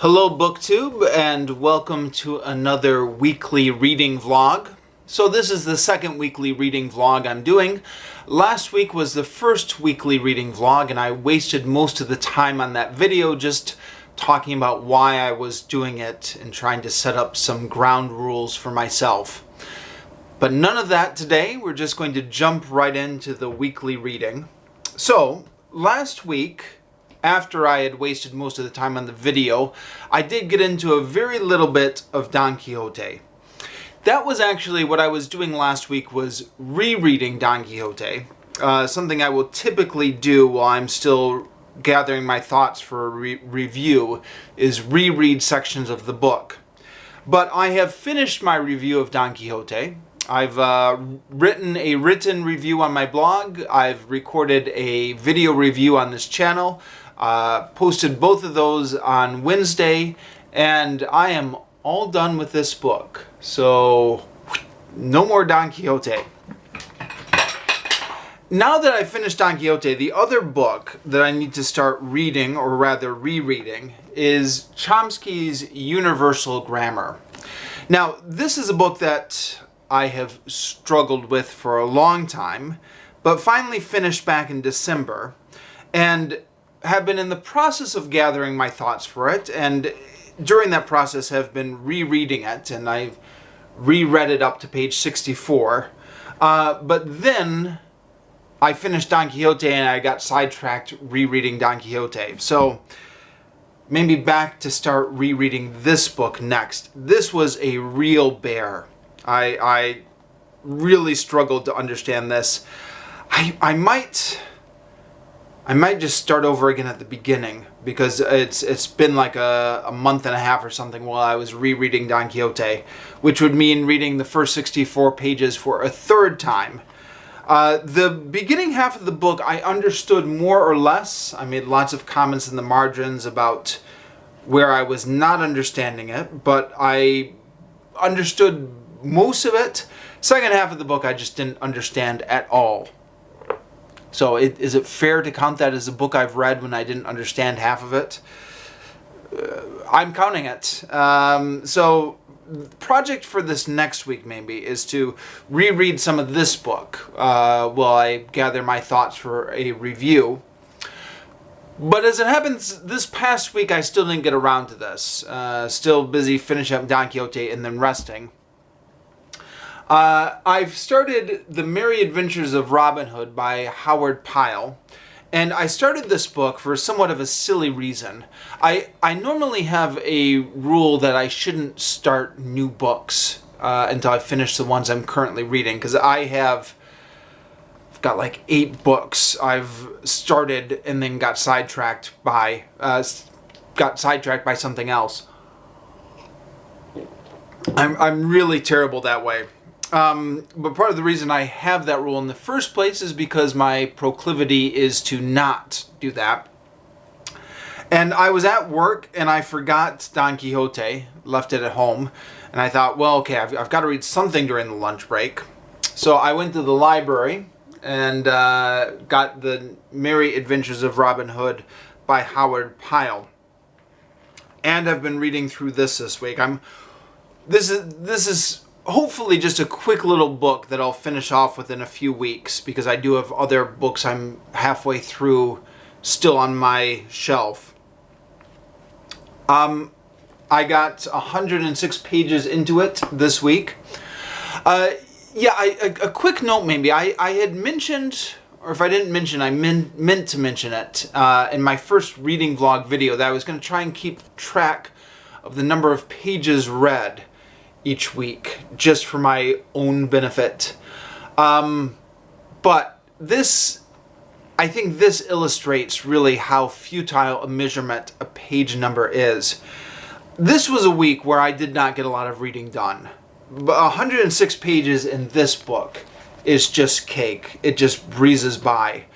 Hello BookTube, and welcome to another weekly reading vlog. So this is the second weekly reading vlog I'm doing. Last week was the first weekly reading vlog, and I wasted most of the time on that video just talking about why I was doing it and trying to set up some ground rules for myself. But none of that today. We're just going to jump right into the weekly reading. So last week, after I had wasted most of the time on the video, I did get into a very little bit of Don Quixote. That was actually what I was doing last week, was rereading Don Quixote. Something I will typically do while I'm still gathering my thoughts for a review is reread sections of the book. But I have finished my review of Don Quixote. I've written a written review on my blog. I've recorded a video review on this channel. Posted both of those on Wednesday, and I am all done with this book. So, no more Don Quixote. Now that I've finished Don Quixote, the other book that I need to start reading, or rather rereading, is Chomsky's Universal Grammar. Now, this is a book that I have struggled with for a long time, but finally finished back in December, and have been in the process of gathering my thoughts for it, and during that process have been rereading it, and I've reread it up to page 64. But then I finished Don Quixote and I got sidetracked rereading Don Quixote. So maybe back to start rereading this book next. This was a real bear. I really struggled to understand this. I might just start over again at the beginning, because it's been like a month and a half or something while I was rereading Don Quixote, which would mean reading the first 64 pages for a third time. The beginning half of the book I understood more or less. I made lots of comments in the margins about where I was not understanding it, but I understood most of it. Second half of the book I just didn't understand at all. So is it fair to count that as a book I've read when I didn't understand half of it? I'm counting it. So the project for this next week maybe is to reread some of this book while I gather my thoughts for a review. But as it happens, this past week I still didn't get around to this. Still busy finishing up Don Quixote and then resting. I've started The Merry Adventures of Robin Hood by Howard Pyle, and I started this book for somewhat of a silly reason. I normally have a rule that I shouldn't start new books until I finish the ones I'm currently reading, because I've got like 8 books I've started and then got sidetracked by something else. I'm really terrible that way. But part of the reason I have that rule in the first place is because my proclivity is to not do that. And I was at work and I forgot Don Quixote, left it at home, and I thought, well, okay, I've got to read something during the lunch break. So I went to the library and got The Merry Adventures of Robin Hood by Howard Pyle. And I've been reading through this week. This is hopefully just a quick little book that I'll finish off within a few weeks, because I do have other books I'm halfway through still on my shelf. I got 106 pages into it this week. A quick note maybe. I had mentioned, or if I didn't mention, I meant to mention it in my first reading vlog video, that I was going to try and keep track of the number of pages read each week, just for my own benefit. But I think this illustrates really how futile a measurement a page number is. This was a week where I did not get a lot of reading done. But 106 pages in this book is just cake. It just breezes by.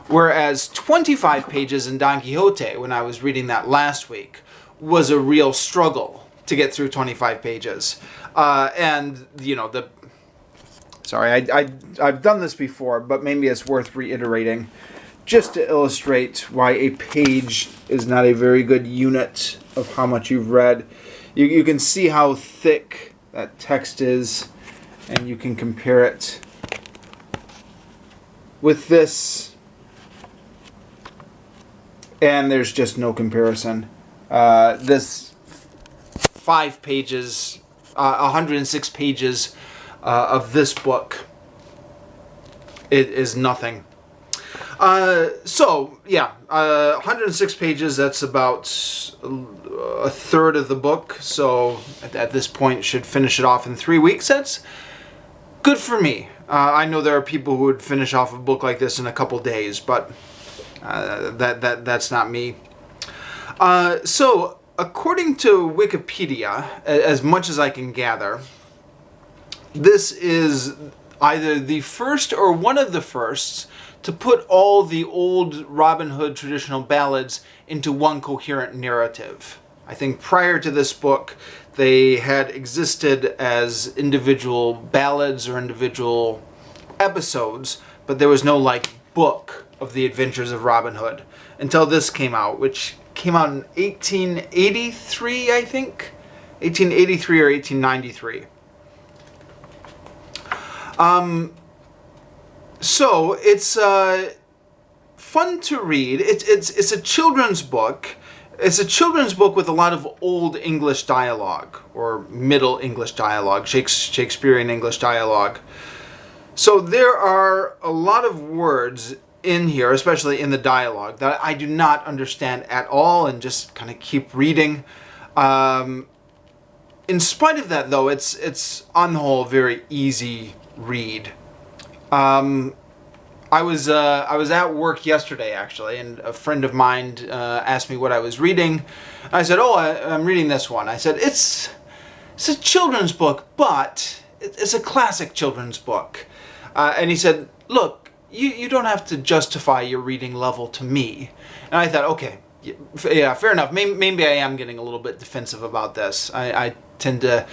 Whereas 25 pages in Don Quixote, when I was reading that last week, was a real struggle to get through 25 pages. And, you know, sorry, I've done this before, but maybe it's worth reiterating, just to illustrate why a page is not a very good unit of how much you've read. You can see how thick that text is, and you can compare it with this, and there's just no comparison. This 5 pages, 106 pages of this book, it is nothing. So, yeah, 106 pages, that's about a third of the book, so at this point should finish it off in 3 weeks. That's good for me. I know there are people who would finish off a book like this in a couple days, but that's not me. So, according to Wikipedia, as much as I can gather, this is either the first or one of the firsts to put all the old Robin Hood traditional ballads into one coherent narrative. I think prior to this book, they had existed as individual ballads or individual episodes, but there was no, like, book of the adventures of Robin Hood until this came out, which came out in 1883, I think? 1883 or 1893. So it's fun to read. It's a children's book. It's a children's book with a lot of Old English dialogue, or Middle English dialogue, Shakespearean English dialogue. So there are a lot of words in here, especially in the dialogue, that I do not understand at all, and just kind of keep reading. In spite of that, though, it's on the whole a very easy read. I was at work yesterday, actually, and a friend of mine asked me what I was reading. I said, "Oh, I'm reading this one." I said, "It's a children's book, but it's a classic children's book." And he said, "Look, you don't have to justify your reading level to me." And I thought, okay, yeah, fair enough. Maybe I am getting a little bit defensive about this. I tend to...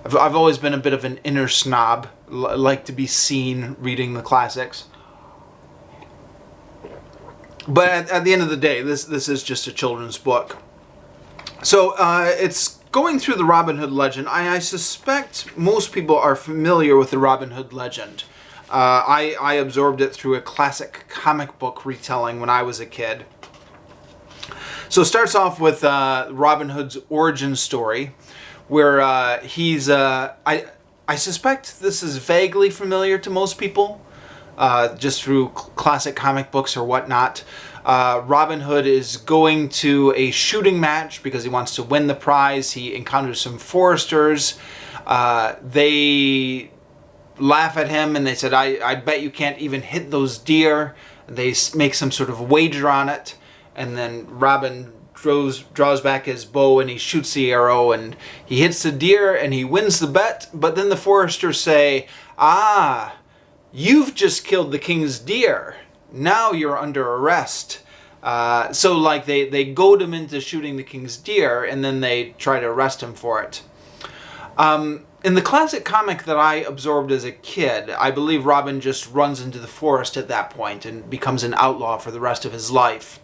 I've always been a bit of an inner snob, like to be seen reading the classics. But at the end of the day, this is just a children's book. So it's going through the Robin Hood legend. I suspect most people are familiar with the Robin Hood legend. I absorbed it through a classic comic book retelling when I was a kid. So it starts off with Robin Hood's origin story, where he's... I suspect this is vaguely familiar to most people, just through classic comic books or whatnot. Robin Hood is going to a shooting match because he wants to win the prize. He encounters some foresters. They laugh at him and they said, I bet you can't even hit those deer. They make some sort of wager on it, and then Robin draws back his bow and he shoots the arrow and he hits the deer and he wins the bet. But then the foresters say, "Ah, you've just killed the king's deer. Now you're under arrest." So like they goad him into shooting the king's deer, and then they try to arrest him for it. In the classic comic that I absorbed as a kid, I believe Robin just runs into the forest at that point and becomes an outlaw for the rest of his life.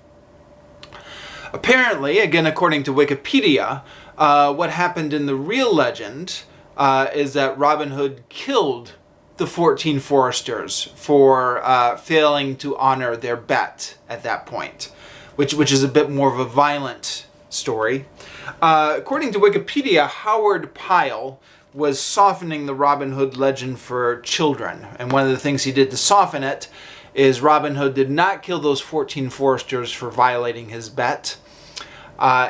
Apparently, again according to Wikipedia, what happened in the real legend is that Robin Hood killed the 14 foresters for failing to honor their bet at that point, which is a bit more of a violent story. According to Wikipedia, Howard Pyle was softening the Robin Hood legend for children, and one of the things he did to soften it is Robin Hood did not kill those 14 foresters for violating his bet.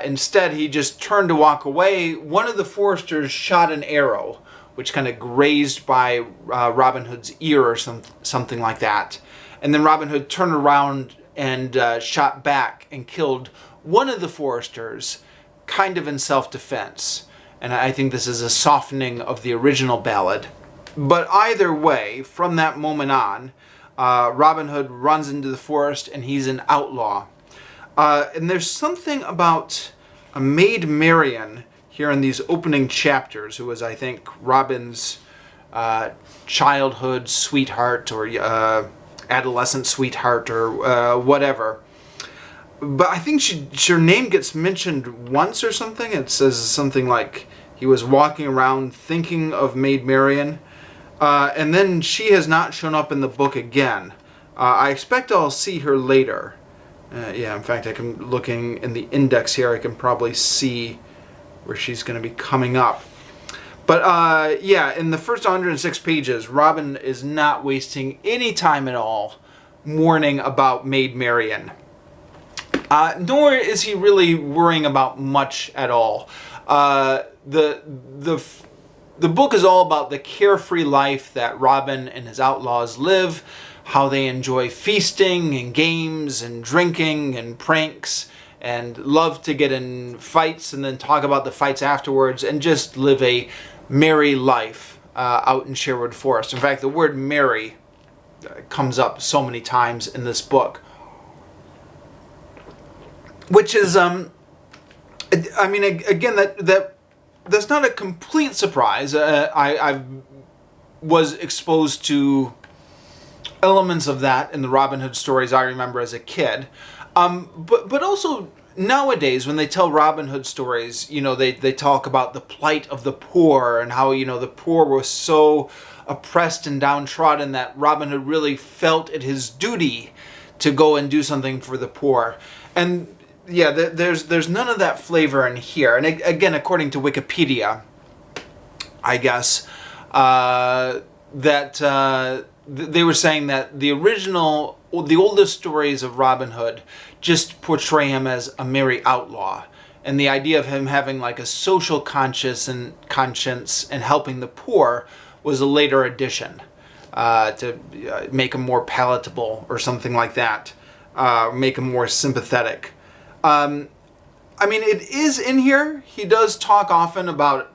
Instead, he just turned to walk away. One of the foresters shot an arrow, which kind of grazed by Robin Hood's ear or something like that. And then Robin Hood turned around and shot back and killed one of the foresters, kind of in self-defense. And I think this is a softening of the original ballad. But either way, from that moment on, Robin Hood runs into the forest and he's an outlaw. And there's something about a Maid Marian here in these opening chapters, who was, I think, Robin's childhood sweetheart or adolescent sweetheart or whatever. but I think her name gets mentioned once or something. It says something like he was walking around thinking of Maid Marian. And then she has not shown up in the book again. I expect I'll see her later. Yeah, in fact, looking in the index here, I can probably see where she's going to be coming up. But yeah, in the first 106 pages, Robin is not wasting any time at all mourning about Maid Marian. Nor is he really worrying about much at all. The book is all about the carefree life that Robin and his outlaws live, how they enjoy feasting and games and drinking and pranks and love to get in fights and then talk about the fights afterwards and just live a merry life out in Sherwood Forest. In fact, the word merry comes up so many times in this book, which is, I mean, again, that's not a complete surprise. I was exposed to elements of that in the Robin Hood stories I remember as a kid. But also nowadays when they tell Robin Hood stories, you know, they talk about the plight of the poor and how, you know, the poor were so oppressed and downtrodden that Robin Hood really felt it his duty to go and do something for the poor. And yeah, there's none of that flavor in here. And again, according to Wikipedia, I guess, they were saying that the oldest stories of Robin Hood just portray him as a merry outlaw. And the idea of him having like a social conscience and helping the poor was a later addition to make him more palatable or something like that, make him more sympathetic. I mean, it is in here. He does talk often about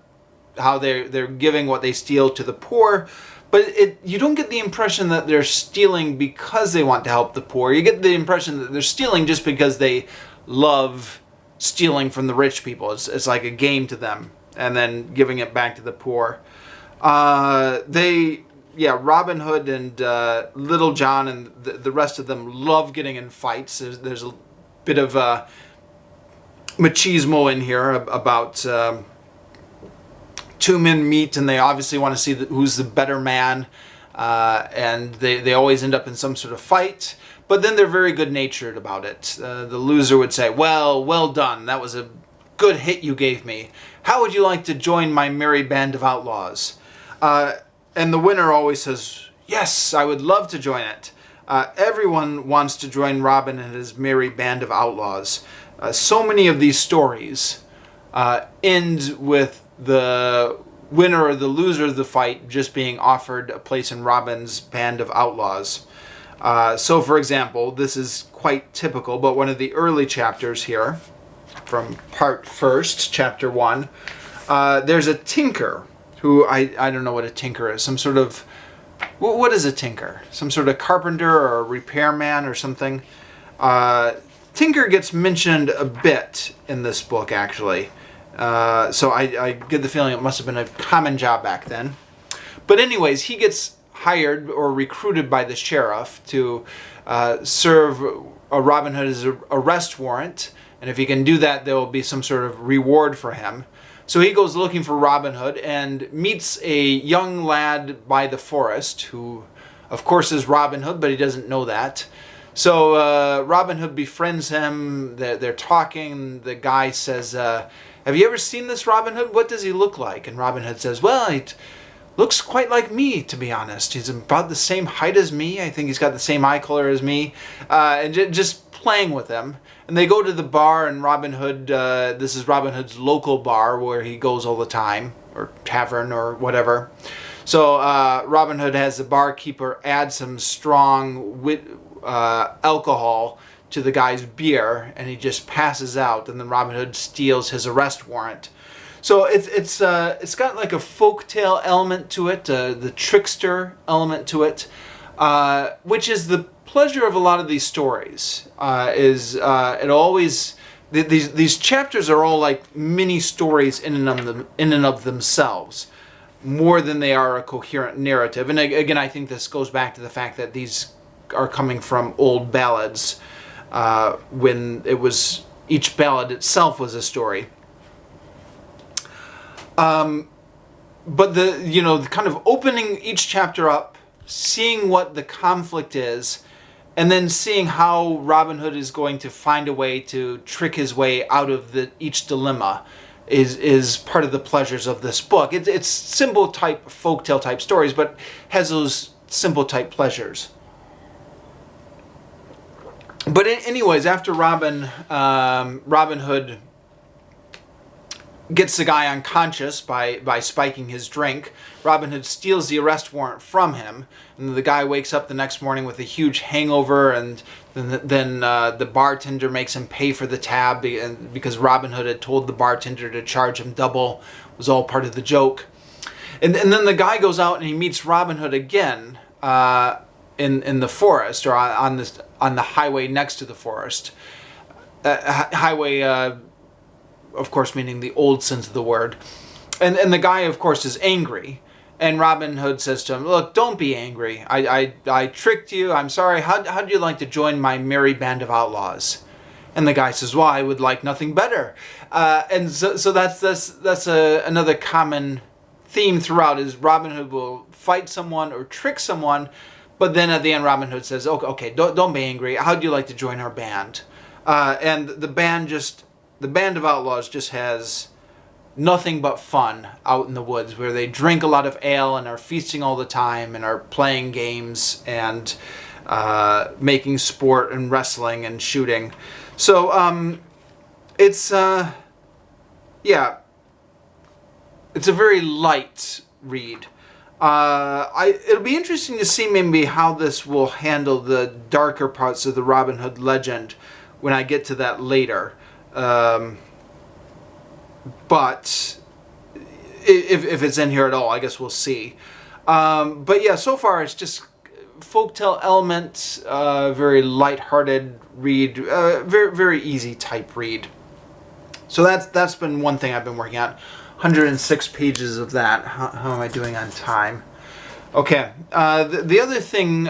how they're giving what they steal to the poor, but you don't get the impression that they're stealing because they want to help the poor. You get the impression that they're stealing just because they love stealing from the rich people. It's like a game to them, and then giving it back to the poor. Robin Hood and Little John and the rest of them love getting in fights. There's a bit of machismo in here about two men meet and they obviously want to see who's the better man, and they always end up in some sort of fight, but then they're very good-natured about it. The loser would say, well done, that was a good hit you gave me. How would you like to join my merry band of outlaws? And the winner always says, yes, I would love to join it. Everyone wants to join Robin and his merry band of outlaws. So many of these stories end with the winner or the loser of the fight just being offered a place in Robin's band of outlaws. So, for example, this is quite typical, but one of the early chapters here, from part first, chapter 1, there's a tinker who, I don't know what a tinker is, some sort of, what is a tinker? Some sort of carpenter or a repairman or something. Tinker gets mentioned a bit in this book, actually. So I get the feeling it must have been a common job back then. But anyways, he gets hired or recruited by the sheriff to serve a Robin Hood's arrest warrant. And if he can do that, there will be some sort of reward for him. So he goes looking for Robin Hood and meets a young lad by the forest who, of course, is Robin Hood, but he doesn't know that. So Robin Hood befriends him. They're talking. The guy says, have you ever seen this Robin Hood? What does he look like? And Robin Hood says, well, he looks quite like me, to be honest. He's about the same height as me. I think he's got the same eye color as me. And just playing with him. And they go to the bar, and Robin Hood, this is Robin Hood's local bar where he goes all the time, or tavern or whatever. So Robin Hood has the barkeeper add some strong alcohol to the guy's beer, and he just passes out, and then Robin Hood steals his arrest warrant. So it's got like a folktale element to it, the trickster element to it, which is the pleasure of a lot of these stories. It always these chapters are all like mini stories in and of themselves, more than they are a coherent narrative. And again, I think this goes back to the fact that these are coming from old ballads. when it was, each ballad itself was a story. But the kind of opening each chapter up, seeing what the conflict is, and then seeing how Robin Hood is going to find a way to trick his way out of each dilemma is part of the pleasures of this book. It's simple type, folktale type stories, but has those simple type pleasures. But anyways, after Robin Hood gets the guy unconscious by spiking his drink, Robin Hood steals the arrest warrant from him, and the guy wakes up the next morning with a huge hangover, and then the bartender makes him pay for the tab because Robin Hood had told the bartender to charge him double. It was all part of the joke. And then the guy goes out and he meets Robin Hood again in the forest, or on the highway next to the forest. Highway, of course, meaning the old sense of the word. And the guy, of course, is angry. And Robin Hood says to him, "Look, don't be angry. I tricked you. I'm sorry. How'd you like to join my merry band of outlaws?" And the guy says, "Well, I would like nothing better." And so that's another common theme throughout, is Robin Hood will fight someone or trick someone, but then at the end Robin Hood says, "Okay, don't be angry. How'd you like to join our band?" And the band of outlaws just has nothing but fun out in the woods, where they drink a lot of ale and are feasting all the time and are playing games and making sport and wrestling and shooting. So it's a very light read. It'll be interesting to see maybe how this will handle the darker parts of the Robin Hood legend when I get to that later. But if it's in here at all, I guess we'll see. But yeah, so far it's just folktale elements, very light-hearted read, very very easy type read. So that's been one thing I've been working on. 106 pages of that. How am I doing on time? Okay. The other thing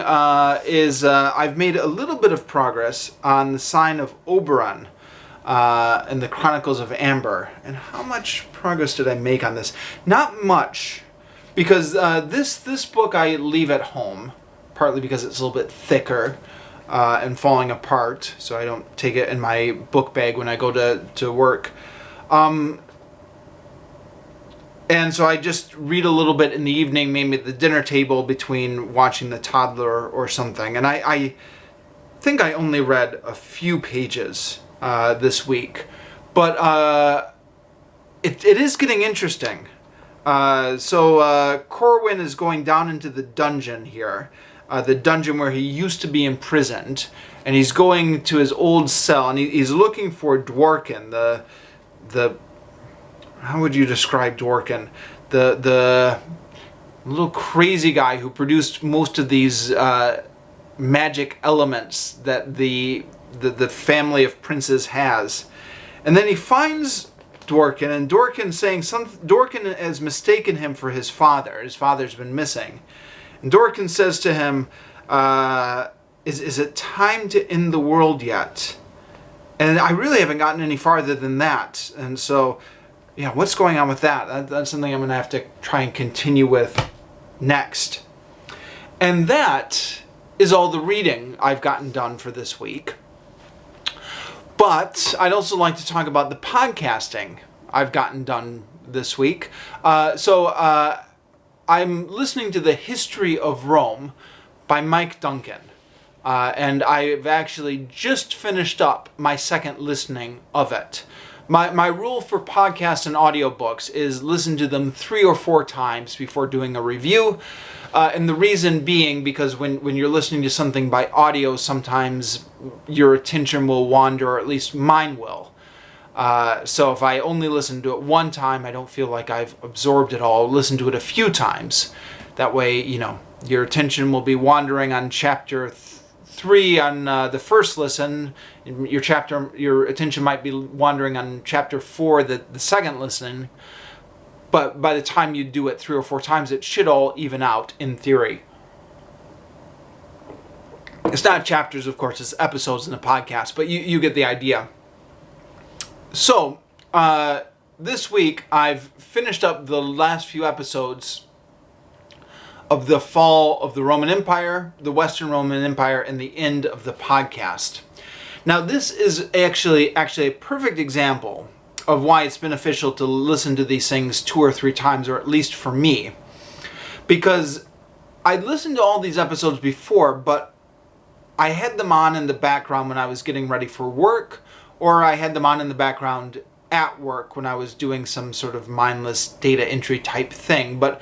is I've made a little bit of progress on the Sign of Oberon in the Chronicles of Amber. And how much progress did I make on this? Not much, because this book I leave at home, partly because it's a little bit thicker and falling apart, so I don't take it in my book bag when I go to work. And so I just read a little bit in the evening, maybe at the dinner table between watching the toddler or something. And I think I only read a few pages this week. But it is getting interesting. So Corwin is going down into the dungeon here. The dungeon where he used to be imprisoned. And he's going to his old cell. And he's looking for Dworkin, the how would you describe Dworkin? The little crazy guy who produced most of these magic elements that the family of princes has. And then he finds Dworkin, and Dworkin has mistaken him for his father. His father's been missing. And Dworkin says to him, is it time to end the world yet? And I really haven't gotten any farther than that. And so, yeah, what's going on with that? That's something I'm going to have to try and continue with next. And that is all the reading I've gotten done for this week. But I'd also like to talk about the podcasting I've gotten done this week. So I'm listening to The History of Rome by Mike Duncan. And I've actually just finished up my second listening of it. My rule for podcasts and audiobooks is listen to them 3 or 4 times before doing a review. And the reason being because when you're listening to something by audio, sometimes your attention will wander, or at least mine will. So if I only listen to it one time, I don't feel like I've absorbed it all. Listen to it a few times. That way, your attention will be wandering on chapter 3 on the first listen. Your attention might be wandering on chapter 4, the second listen. But by the time you do it 3 or 4 times, it should all even out in theory. It's not chapters, of course, it's episodes in a podcast, but you get the idea. So, this week I've finished up the last few episodes of the fall of the Roman Empire, the Western Roman Empire, and the end of the podcast. Now, this is actually a perfect example of why it's beneficial to listen to these things 2 or 3 times, or at least for me. Because I'd listened to all these episodes before, but I had them on in the background when I was getting ready for work, or I had them on in the background at work when I was doing some sort of mindless data entry type thing. But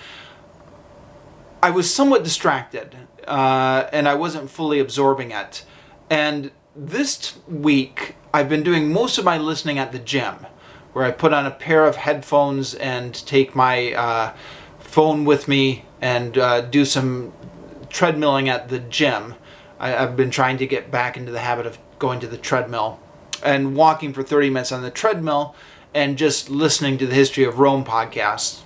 I was somewhat distracted, and I wasn't fully absorbing it. And this week, I've been doing most of my listening at the gym, where I put on a pair of headphones and take my phone with me and do some treadmilling at the gym. I've been trying to get back into the habit of going to the treadmill and walking for 30 minutes on the treadmill and just listening to the History of Rome podcasts.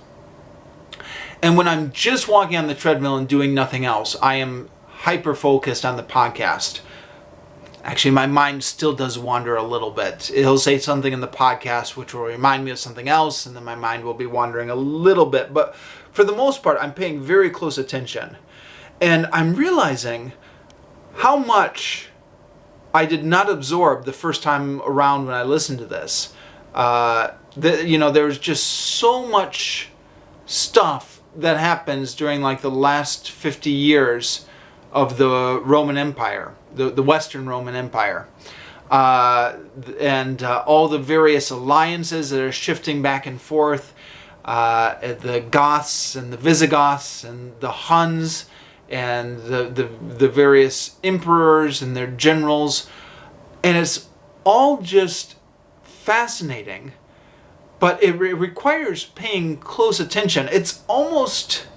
And when I'm just walking on the treadmill and doing nothing else, I am hyper-focused on the podcast. Actually, my mind still does wander a little bit. It'll say something in the podcast which will remind me of something else, and then my mind will be wandering a little bit. But for the most part, I'm paying very close attention. And I'm realizing how much I did not absorb the first time around when I listened to this. There was just so much stuff that happens during like the last 50 years of the Roman Empire, the Western Roman Empire, and all the various alliances that are shifting back and forth, the Goths and the Visigoths and the Huns and the various emperors and their generals. And it's all just fascinating, but it requires paying close attention. It's almost,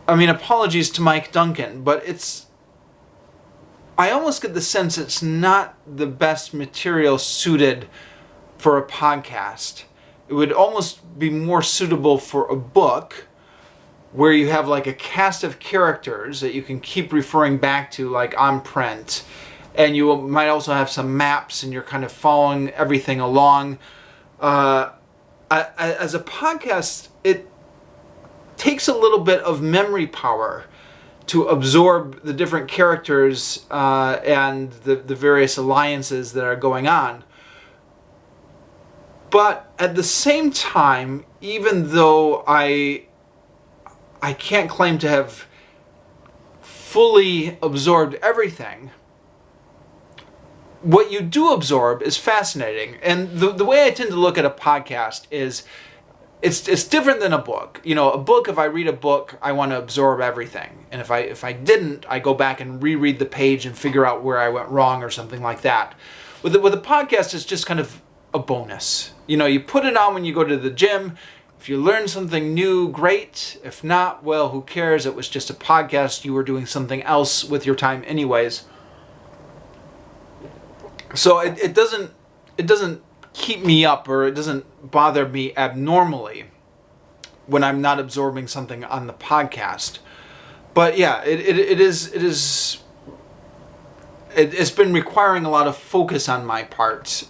apologies to Mike Duncan, but I almost get the sense it's not the best material suited for a podcast. It would almost be more suitable for a book, where you have like a cast of characters that you can keep referring back to, like on print. And you might also have some maps and you're kind of following everything along. As a podcast, it takes a little bit of memory power to absorb the different characters and the various alliances that are going on. But at the same time, even though I can't claim to have fully absorbed everything, what you do absorb is fascinating. And the way I tend to look at a podcast is it's different than a book. A book, if I read a book, I want to absorb everything. And if I didn't, I go back and reread the page and figure out where I went wrong or something like that. With a podcast, it's just kind of a bonus. You put it on when you go to the gym. If you learn something new, great. If not, well, who cares? It was just a podcast. You were doing something else with your time anyways. So it doesn't keep me up, or it doesn't bother me abnormally when I'm not absorbing something on the podcast. But yeah, it's been requiring a lot of focus on my part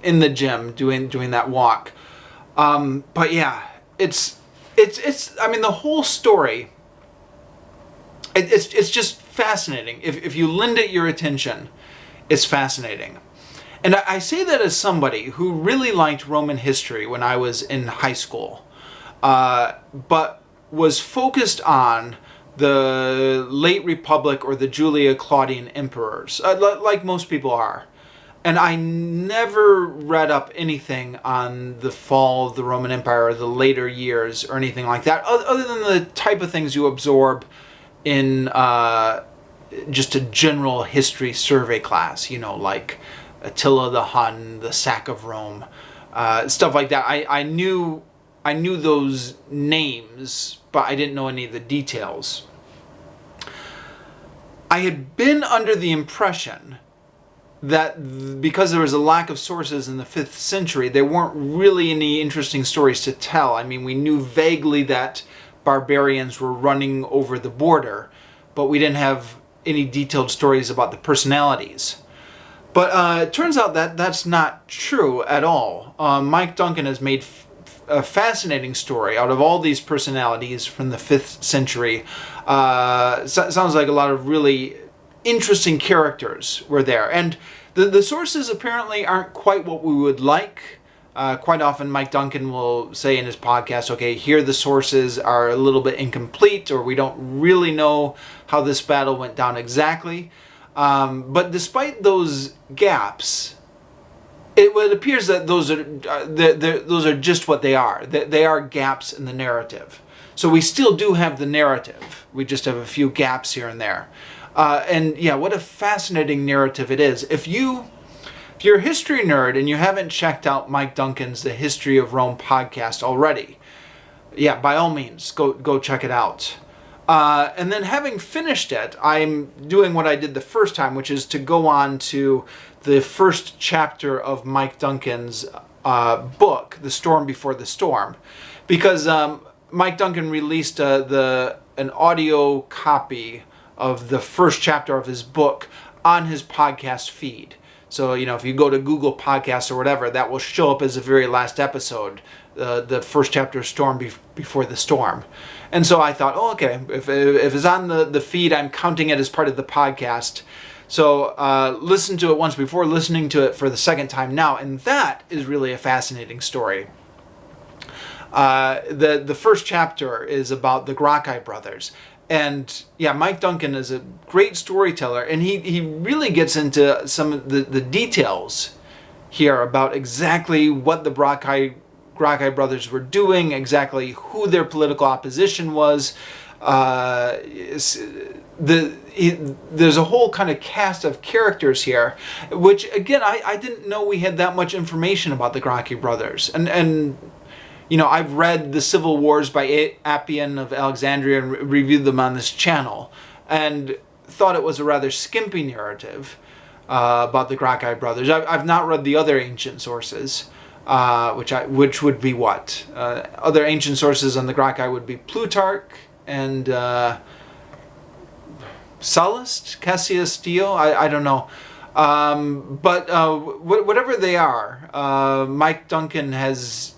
in the gym doing that walk. But yeah, it's the whole story. It's just fascinating. If you lend it your attention, it's fascinating. And I say that as somebody who really liked Roman history when I was in high school, but was focused on the late Republic or the Julia-Claudian emperors, like most people are. And I never read up anything on the fall of the Roman Empire or the later years or anything like that, other than the type of things you absorb in just a general history survey class, like Attila the Hun, the sack of Rome, stuff like that. I knew those names, but I didn't know any of the details. I had been under the impression that because there was a lack of sources in the 5th century, there weren't really any interesting stories to tell. We knew vaguely that barbarians were running over the border, but we didn't have any detailed stories about the personalities. But it turns out that that's not true at all. Mike Duncan has made a fascinating story out of all these personalities from the 5th century. Sounds like a lot of really interesting characters were there. And the sources apparently aren't quite what we would like. Quite often Mike Duncan will say in his podcast, okay, here the sources are a little bit incomplete, or we don't really know how this battle went down exactly. But despite those gaps, it appears that those are just what they are. They are gaps in the narrative. So we still do have the narrative. We just have a few gaps here and there. And yeah, what a fascinating narrative it is. If you're a history nerd and you haven't checked out Mike Duncan's The History of Rome podcast already, yeah, by all means, go check it out. And then having finished it, I'm doing what I did the first time, which is to go on to the first chapter of Mike Duncan's book, The Storm Before the Storm, because Mike Duncan released an audio copy of the first chapter of his book on his podcast feed. So, if you go to Google Podcasts or whatever, that will show up as the very last episode, the first chapter of Storm Before the Storm. And so I thought, oh, okay, if it's on the feed, I'm counting it as part of the podcast. So listen to it once before listening to it for the second time now, and that is really a fascinating story. The first chapter is about the Gracchi brothers. And yeah, Mike Duncan is a great storyteller, and he really gets into some of the details here about exactly what the Gracchi brothers were doing, exactly who their political opposition was. There's a whole kind of cast of characters here, which again, I didn't know we had that much information about the Gracchi brothers. And I've read The Civil Wars by Appian of Alexandria and reviewed them on this channel, and thought it was a rather skimpy narrative about the Gracchi brothers. I've not read the other ancient sources, which would be what? Other ancient sources on the Gracchi would be Plutarch and Sallust, Cassius Dio, I don't know. But whatever they are, Mike Duncan has,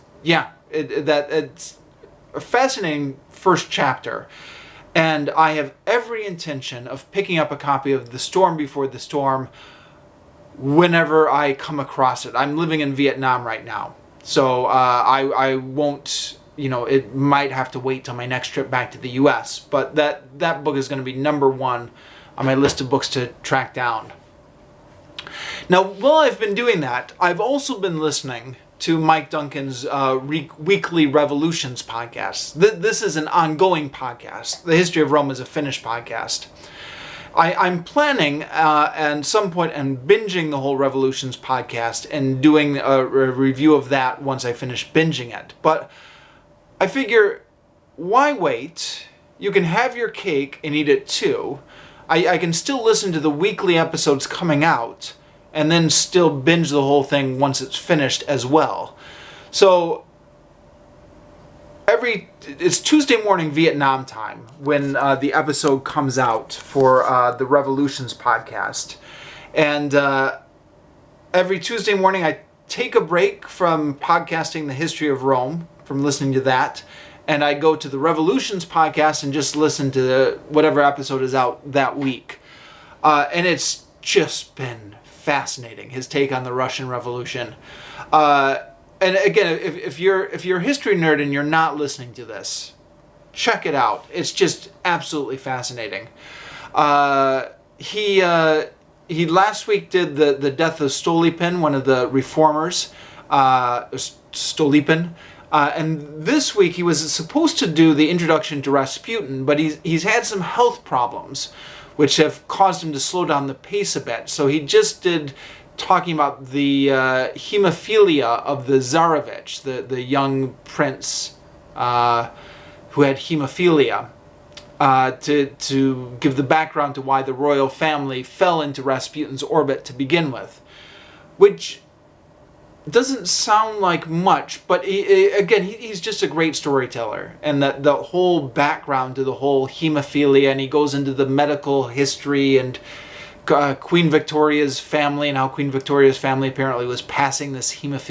it's a fascinating first chapter, and I have every intention of picking up a copy of The Storm Before the Storm whenever I come across it. I'm living in Vietnam right now, so I won't, it might have to wait till my next trip back to the US, but that book is going to be number one on my list of books to track down. Now, while I've been doing that, I've also been listening to Mike Duncan's Weekly Revolutions podcast. This is an ongoing podcast. The History of Rome is a finished podcast. I'm planning at some point on binging the whole Revolutions podcast and doing a review of that once I finish binging it. But I figure, why wait? You can have your cake and eat it too. I can still listen to the weekly episodes coming out and then still binge the whole thing once it's finished as well. So it's Tuesday morning Vietnam time when the episode comes out for the Revolutions podcast. And every Tuesday morning I take a break from podcasting the History of Rome, from listening to that, and I go to the Revolutions podcast and just listen to whatever episode is out that week. And it's just been fascinating, his take on the Russian Revolution. And again, if you're a history nerd and you're not listening to this, check it out. It's just absolutely fascinating. He last week did the death of Stolypin, one of the reformers, Stolypin. And this week he was supposed to do the introduction to Rasputin, but he's had some health problems which have caused him to slow down the pace a bit. So he just did talking about the hemophilia of the Tsarevich, the young prince who had hemophilia, to give the background to why the royal family fell into Rasputin's orbit to begin with, which doesn't sound like much, but he's just a great storyteller. And that the whole background to the whole hemophilia, and he goes into the medical history and Queen Victoria's family, and how Queen Victoria's family apparently was passing this hemophilia